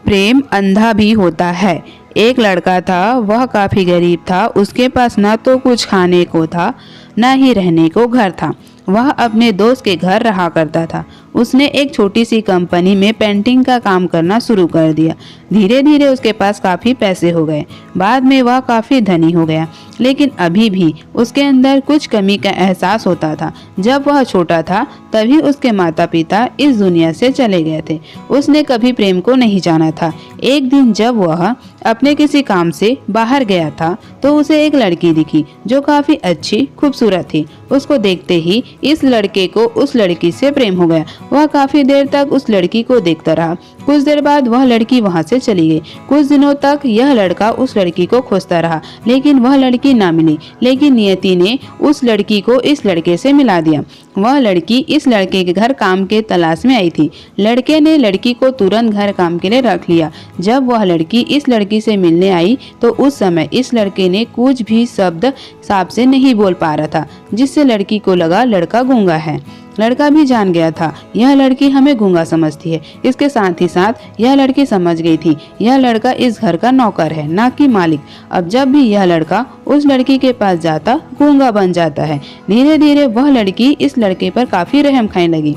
प्रेम अंधा भी होता है। एक लड़का था, वह काफ़ी गरीब था। उसके पास ना तो कुछ खाने को था, ना ही रहने को घर था। वह अपने दोस्त के घर रहा करता था। उसने एक छोटी सी कंपनी में पेंटिंग का काम करना शुरू कर दिया। धीरे धीरे उसके पास काफ़ी पैसे हो गए। बाद में वह काफ़ी धनी हो गया, लेकिन अभी भी उसके अंदर कुछ कमी का एहसास होता था। जब वह छोटा था तभी उसके माता पिता इस दुनिया से चले गए थे। उसने कभी प्रेम को नहीं जाना था। एक दिन जब वह अपने किसी काम से बाहर गया था तो उसे एक लड़की दिखी जो काफ़ी अच्छी खूबसूरत थी। उसको देखते ही इस लड़के को उस लड़की से प्रेम हो गया। वह काफ़ी देर तक उस लड़की को देखता रहा। कुछ देर बाद वह लड़की वहां से चली गई। कुछ दिनों तक यह लड़का उस लड़की को खोजता रहा, लेकिन वह लड़की ना मिली। लेकिन नियति ने उस लड़की को इस लड़के से मिला दिया। वह लड़की इस लड़के के घर काम के तलाश में आई थी। लड़के ने लड़की को तुरंत घर काम के लिए रख लिया। जब वह लड़की इस लड़की से मिलने आई तो उस समय इस लड़के ने कुछ भी शब्द साफ से नहीं बोल पा रहा था, जिससे लड़की को लगा लड़का गूंगा है। लड़का भी जान गया था यह लड़की हमें गूंगा समझती है। इसके साथ ही साथ यह लड़की समझ गई थी यह लड़का इस घर का नौकर है, ना कि मालिक। अब जब भी यह लड़का उस लड़की के पास जाता गूंगा बन जाता है। धीरे धीरे वह लड़की इस लड़के पर काफी रहम खाने लगी।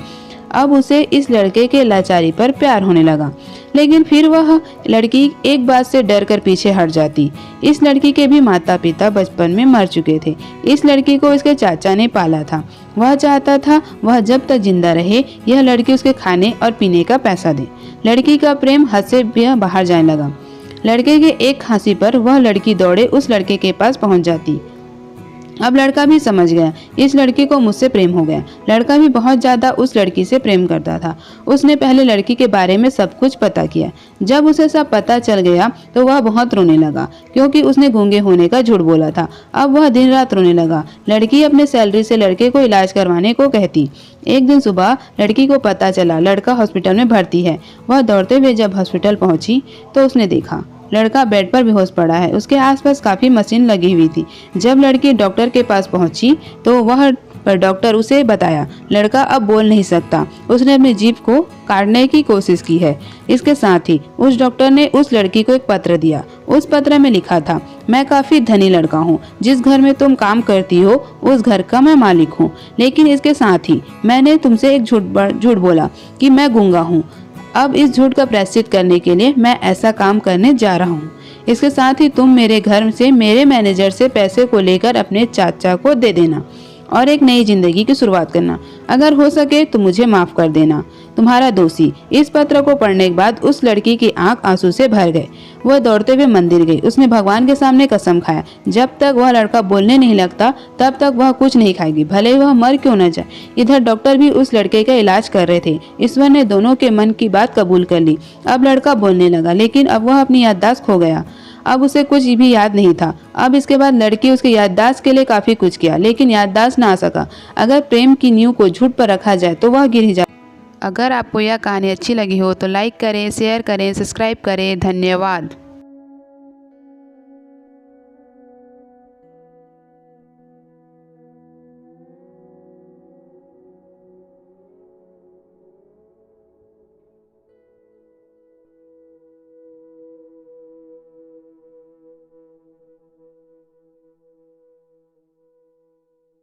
अब उसे इस लड़के के लाचारी पर प्यार होने लगा, लेकिन फिर वह लड़की एक बात से डर कर पीछे हट जाती। इस लड़की के भी माता पिता बचपन में मर चुके थे। इस लड़की को इसके चाचा ने पाला था। वह चाहता था वह जब तक जिंदा रहे यह लड़की उसके खाने और पीने का पैसा दे। लड़की का प्रेम हद से भी बाहर जाने लगा। लड़के के एक खांसी पर वह लड़की दौड़े उस लड़के के पास पहुंच जाती। अब लड़का भी समझ गया इस लड़की को मुझसे प्रेम हो गया। लड़का भी बहुत ज्यादा उस लड़की से प्रेम करता था। उसने पहले लड़की के बारे में सब कुछ पता किया। जब उसे सब पता चल गया तो वह बहुत रोने लगा, क्योंकि उसने गूंगे होने का झूठ बोला था। अब वह दिन रात रोने लगा। लड़की अपने सैलरी से लड़के को इलाज करवाने को कहती। एक दिन सुबह लड़की को पता चला लड़का हॉस्पिटल में भर्ती है। वह दौड़ते हुए जब हॉस्पिटल पहुंची तो उसने देखा लड़का बेड पर बेहोश पड़ा है। उसके आसपास काफी मशीन लगी हुई थी। जब लड़की डॉक्टर के पास पहुंची तो वह पर डॉक्टर उसे बताया लड़का अब बोल नहीं सकता। उसने अपनी जीभ को काटने की कोशिश की है। इसके साथ ही उस डॉक्टर ने उस लड़की को एक पत्र दिया। उस पत्र में लिखा था, मैं काफी धनी लड़का हूँ। जिस घर में तुम काम करती हो उस घर का मैं मालिक हूँ। लेकिन इसके साथ ही मैंने तुमसे एक झूठ बोला कि मैं गूंगा हूँ। अब इस झूठ का प्रायश्चित करने के लिए मैं ऐसा काम करने जा रहा हूँ। इसके साथ ही तुम मेरे घर से मेरे मैनेजर से पैसे को लेकर अपने चाचा को दे देना और एक नई जिंदगी की शुरुआत करना। अगर हो सके तो मुझे माफ कर देना। तुम्हारा दोषी। इस पत्र को पढ़ने के बाद उस लड़की की आंख आंसू से भर गए। वह दौड़ते हुए मंदिर गई। उसने भगवान के सामने कसम खाया जब तक वह लड़का बोलने नहीं लगता तब तक वह कुछ नहीं खाएगी, भले ही वह मर क्यों न जाए। इधर डॉक्टर भी उस लड़के का इलाज कर रहे थे। ईश्वर ने दोनों के मन की बात कबूल कर ली। अब लड़का बोलने लगा, लेकिन अब वह अपनी याददाश्त खो गया। अब उसे कुछ भी याद नहीं था। अब इसके बाद लड़की उसके याददाश्त के लिए काफी कुछ किया, लेकिन याददाश्त ना आ सका। अगर प्रेम की नींव को झूठ पर रखा जाए तो वह गिर जाए। अगर आपको यह कहानी अच्छी लगी हो तो लाइक करें, शेयर करें, सब्सक्राइब करें। धन्यवाद।